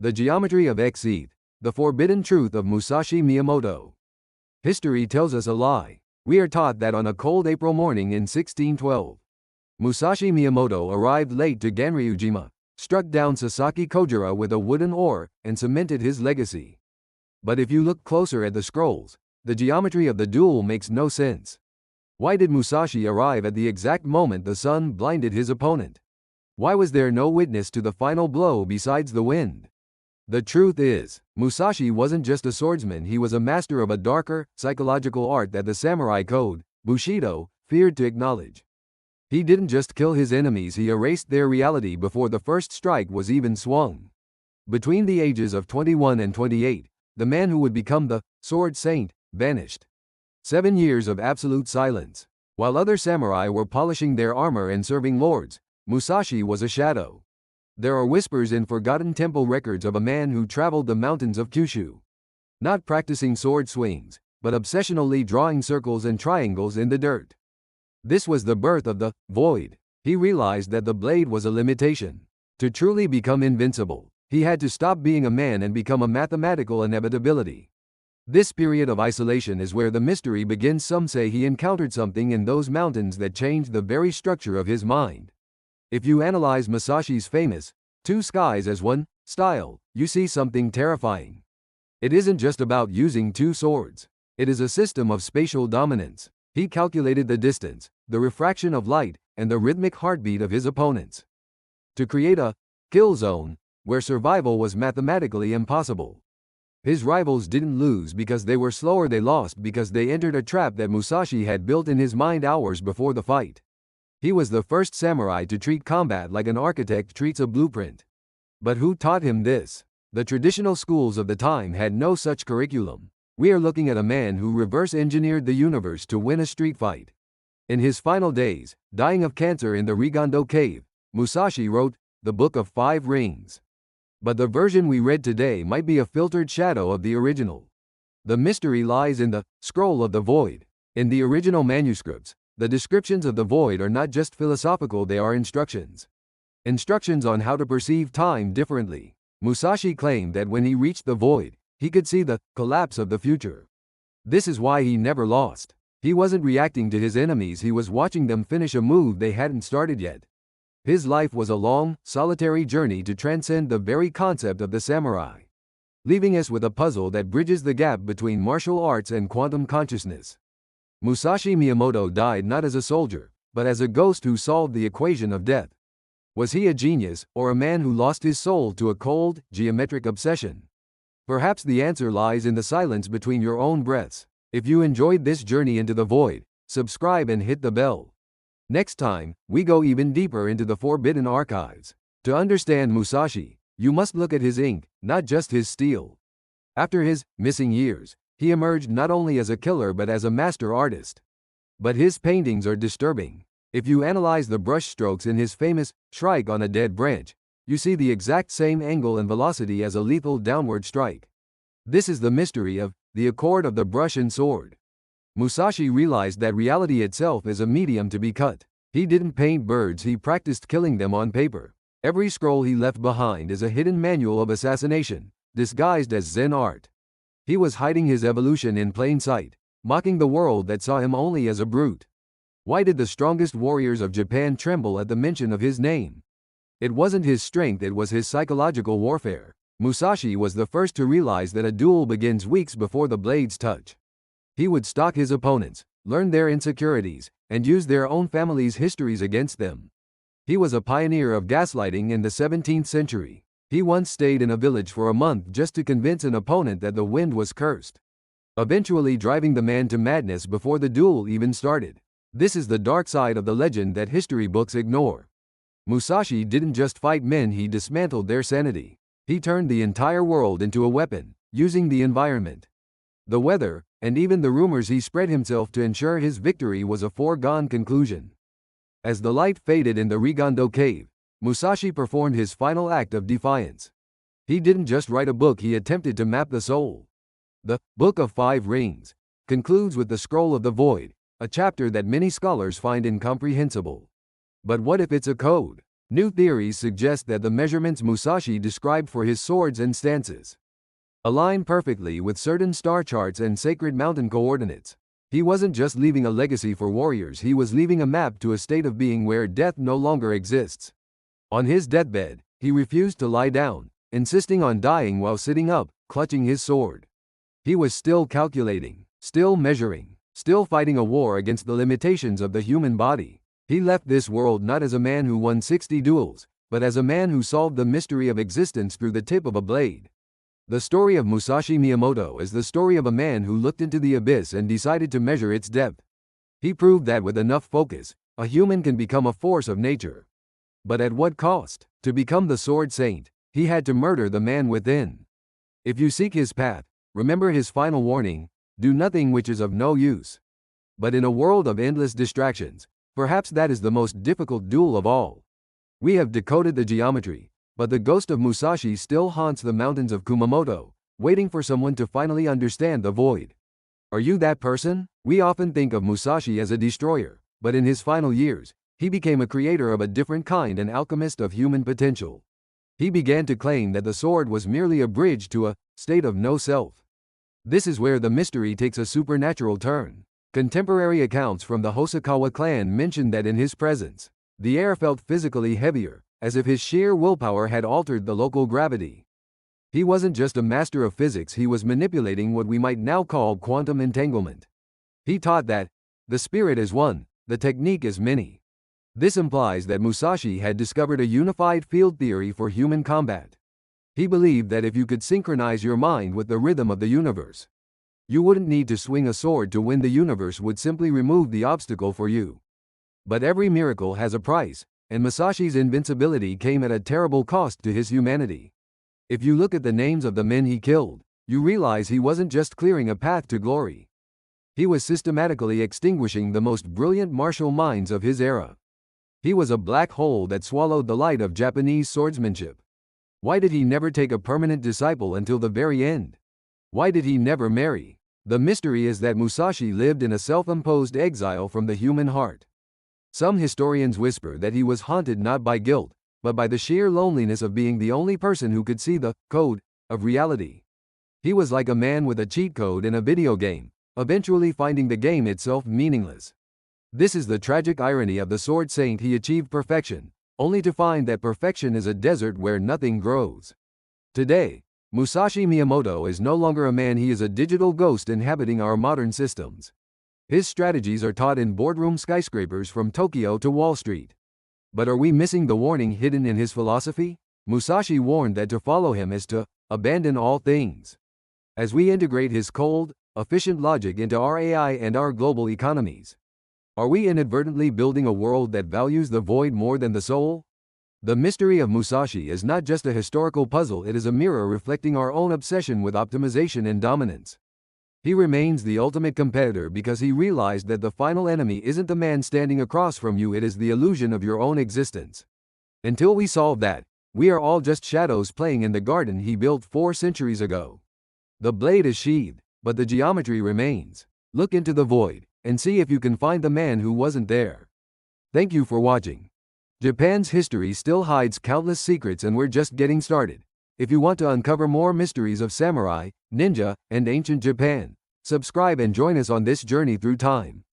The Geometry of Xeth, The Forbidden Truth of Musashi Miyamoto. History tells us a lie. We are taught that on a cold April morning in 1612, Musashi Miyamoto arrived late to Ganryujima, struck down Sasaki Kojira with a wooden oar, and cemented his legacy. But if you look closer at the scrolls, the geometry of the duel makes no sense. Why did Musashi arrive at the exact moment the sun blinded his opponent? Why was there no witness to the final blow besides the wind? The truth is, Musashi wasn't just a swordsman, he was a master of a darker, psychological art that the samurai code, Bushido, feared to acknowledge. He didn't just kill his enemies, he erased their reality before the first strike was even swung. Between the ages of 21 and 28, the man who would become the Sword Saint vanished. 7 years of absolute silence. While other samurai were polishing their armor and serving lords, Musashi was a shadow. There are whispers in forgotten temple records of a man who traveled the mountains of Kyushu, not practicing sword swings, but obsessionally drawing circles and triangles in the dirt. This was the birth of the void. He realized that the blade was a limitation. To truly become invincible, he had to stop being a man and become a mathematical inevitability. This period of isolation is where the mystery begins. Some say he encountered something in those mountains that changed the very structure of his mind. If you analyze Musashi's famous two skies as one style, you see something terrifying. It isn't just about using two swords. It is a system of spatial dominance. He calculated the distance, the refraction of light, and the rhythmic heartbeat of his opponents to create a kill zone where survival was mathematically impossible. His rivals didn't lose because they were slower, they lost because they entered a trap that Musashi had built in his mind hours before the fight. He was the first samurai to treat combat like an architect treats a blueprint. But who taught him this? The traditional schools of the time had no such curriculum. We are looking at a man who reverse-engineered the universe to win a street fight. In his final days, dying of cancer in the Rigando cave, Musashi wrote the Book of Five Rings. But the version we read today might be a filtered shadow of the original. The mystery lies in the Scroll of the Void. In the original manuscripts, the descriptions of the void are not just philosophical, they are instructions. Instructions on how to perceive time differently. Musashi claimed that when he reached the void, he could see the collapse of the future. This is why he never lost. He wasn't reacting to his enemies, he was watching them finish a move they hadn't started yet. His life was a long, solitary journey to transcend the very concept of the samurai, leaving us with a puzzle that bridges the gap between martial arts and quantum consciousness. Musashi Miyamoto died not as a soldier, but as a ghost who solved the equation of death. Was he a genius, or a man who lost his soul to a cold, geometric obsession? Perhaps the answer lies in the silence between your own breaths. If you enjoyed this journey into the void, subscribe and hit the bell. Next time, we go even deeper into the forbidden archives. To understand Musashi, you must look at his ink, not just his steel. After his missing years, he emerged not only as a killer but as a master artist. But his paintings are disturbing. If you analyze the brushstrokes in his famous Shrike on a Dead Branch, you see the exact same angle and velocity as a lethal downward strike. This is the mystery of the accord of the brush and sword. Musashi realized that reality itself is a medium to be cut. He didn't paint birds, he practiced killing them on paper. Every scroll he left behind is a hidden manual of assassination, disguised as Zen art. He was hiding his evolution in plain sight, mocking the world that saw him only as a brute. Why did the strongest warriors of Japan tremble at the mention of his name? It wasn't his strength, it was his psychological warfare. Musashi was the first to realize that a duel begins weeks before the blades touch. He would stalk his opponents, learn their insecurities, and use their own family's histories against them. He was a pioneer of gaslighting in the 17th century. He once stayed in a village for a month just to convince an opponent that the wind was cursed, eventually driving the man to madness before the duel even started. This is the dark side of the legend that history books ignore. Musashi didn't just fight men, he dismantled their sanity. He turned the entire world into a weapon, using the environment, the weather, and even the rumors he spread himself to ensure his victory was a foregone conclusion. As the light faded in the Rigando cave, Musashi performed his final act of defiance. He didn't just write a book, he attempted to map the soul. The Book of Five Rings concludes with the Scroll of the Void, a chapter that many scholars find incomprehensible. But what if it's a code? New theories suggest that the measurements Musashi described for his swords and stances align perfectly with certain star charts and sacred mountain coordinates. He wasn't just leaving a legacy for warriors, he was leaving a map to a state of being where death no longer exists. On his deathbed, he refused to lie down, insisting on dying while sitting up, clutching his sword. He was still calculating, still measuring, still fighting a war against the limitations of the human body. He left this world not as a man who won 60 duels, but as a man who solved the mystery of existence through the tip of a blade. The story of Musashi Miyamoto is the story of a man who looked into the abyss and decided to measure its depth. He proved that with enough focus, a human can become a force of nature. But at what cost? To become the Sword Saint, he had to murder the man within. If you seek his path, remember his final warning: do nothing which is of no use. But in a world of endless distractions, perhaps that is the most difficult duel of all. We have decoded the geometry, but the ghost of Musashi still haunts the mountains of Kumamoto, waiting for someone to finally understand the void. Are you that person? We often think of Musashi as a destroyer, but in his final years, he became a creator of a different kind, an alchemist of human potential. He began to claim that the sword was merely a bridge to a state of no self. This is where the mystery takes a supernatural turn. Contemporary accounts from the Hosokawa clan mention that in his presence, the air felt physically heavier, as if his sheer willpower had altered the local gravity. He wasn't just a master of physics, he was manipulating what we might now call quantum entanglement. He taught that the spirit is one, the technique is many. This implies that Musashi had discovered a unified field theory for human combat. He believed that if you could synchronize your mind with the rhythm of the universe, you wouldn't need to swing a sword to win, the universe would simply remove the obstacle for you. But every miracle has a price, and Musashi's invincibility came at a terrible cost to his humanity. If you look at the names of the men he killed, you realize he wasn't just clearing a path to glory. He was systematically extinguishing the most brilliant martial minds of his era. He was a black hole that swallowed the light of Japanese swordsmanship. Why did he never take a permanent disciple until the very end? Why did he never marry? The mystery is that Musashi lived in a self-imposed exile from the human heart. Some historians whisper that he was haunted not by guilt, but by the sheer loneliness of being the only person who could see the code of reality. He was like a man with a cheat code in a video game, eventually finding the game itself meaningless. This is the tragic irony of the Sword Saint. He achieved perfection, only to find that perfection is a desert where nothing grows. Today, Musashi Miyamoto is no longer a man, he is a digital ghost inhabiting our modern systems. His strategies are taught in boardroom skyscrapers from Tokyo to Wall Street. But are we missing the warning hidden in his philosophy? Musashi warned that to follow him is to abandon all things. As we integrate his cold, efficient logic into our AI and our global economies, are we inadvertently building a world that values the void more than the soul? The mystery of Musashi is not just a historical puzzle, it is a mirror reflecting our own obsession with optimization and dominance. He remains the ultimate competitor because he realized that the final enemy isn't the man standing across from you, it is the illusion of your own existence. Until we solve that, we are all just shadows playing in the garden he built 4 centuries ago. The blade is sheathed, but the geometry remains. Look into the void, and see if you can find the man who wasn't there. Thank you for watching. Japan's history still hides countless secrets, and we're just getting started. If you want to uncover more mysteries of samurai, ninja, and ancient Japan, subscribe and join us on this journey through time.